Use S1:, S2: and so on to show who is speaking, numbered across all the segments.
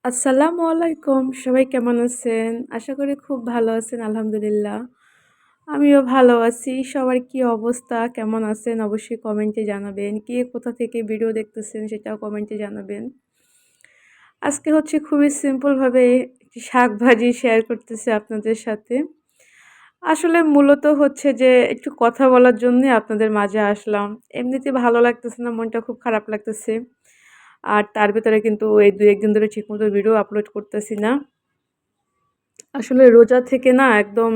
S1: আসসালামু আলাইকুম। সবাই কেমন আছেন? আশা করি খুব ভালো আছেন আলহামদুলিল্লাহ। আমিও ভালো আছি। সবার কি অবস্থা? কেমন আছেন? অবশ্যই কমেন্টে জানাবেন। কে কোথা থেকে ভিডিও দেখতেছেন সেটাও কমেন্টে জানাবেন। আজকে হচ্ছে খুবই সিম্পল ভাবে একটি শাক ভাজি শেয়ার করতেছি আপনাদের সাথে। আসলে মূলত হচ্ছে যে একটু কথা বলার জন্যই আপনাদের মাঝে আসলাম। এমনিতে ভালো লাগতেছে না, মনটা খুব খারাপ লাগতেছে। আর তার ভেতরে কিন্তু এই ২-১ দিন ধরে ঠিকমতো ভিডিও আপলোড করতেছি না। আসলে রোজা থেকে না একদম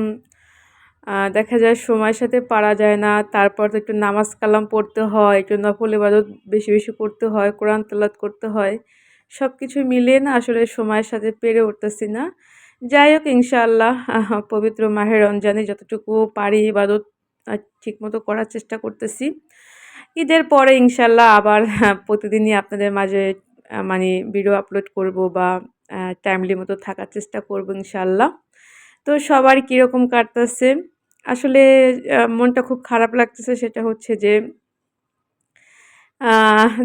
S1: দেখা যায় সময়ের সাথে পারা যায় না। তারপর তো একটু নামাজ কালাম পড়তে হয়, একটু নফল ইবাদত বেশি, বেশি করতে হয়, কোরআন তেলাওয়াত করতে হয়। সবকিছু মিলিয়ে না আসলে সময়ের সাথে পেরে উঠতেছি না। যাই হোক ইনশাআল্লাহ পবিত্র মাহে রমজানে যতটুকু পারি ইবাদত ঠিকমতো করার চেষ্টা করতেছি। ঈদের পরে ইনশাআল্লাহ আবার প্রতিদিনই আপনাদের মাঝে মানে ভিডিও আপলোড করব বা টাইমলি মতো থাকার চেষ্টা করব ইনশাআল্লাহ। তো সবার কিরকম কাটতাছে? আসলে মনটা খুব খারাপ লাগতেছে সেটা হচ্ছে যে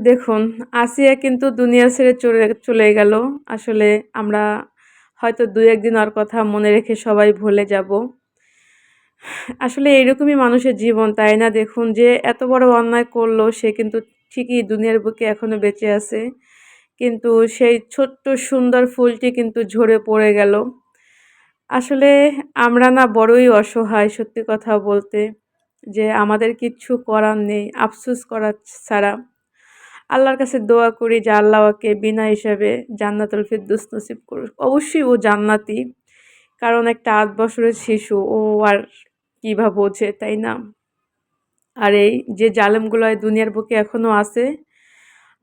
S1: দেখুন আসিয়া কিন্তু দুনিয়া ছেড়ে চলে গেল। আসলে আমরা হয়তো ২-১ দিন ওর কথা মনে রেখে সবাই ভুলে যাব। আসলে এরকমই মানুষের জীবন, তাই না? দেখুন যে এত বড় অন্যায় করলো সে কিন্তু ঠিকই দুনিয়ার বুকে এখনো বেঁচে আছে। কিন্তু সেই ছোট্ট সুন্দর ফুলটি কিন্তু ঝরে পড়ে গেল। আসলে আমরা না বড়ই অসহায় সত্যি কথা বলতে। যে আমাদের কিচ্ছু করার নেই আফসোস করা ছাড়া। আল্লাহর কাছে দোয়া করি যে আল্লাহ ওকে বিনা হিসাবে জান্নাতুল ফেরদৌস নসিব করুক। অবশ্যই ও জান্নাতি। কারণ একটা ৮ বছরের শিশু ও আর কি বা বোঝে, তাই না? আর এই যে জালেমগুলো এই দুনিয়ার বুকে এখনো আছে,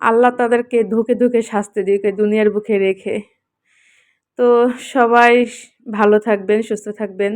S1: আল্লাহ তাদেরকে ধুকে, ধুকে শাস্তি দিক এই দুনিয়ার বুকে রেখে। তো সবাই ভালো থাকবেন, সুস্থ থাকবেন।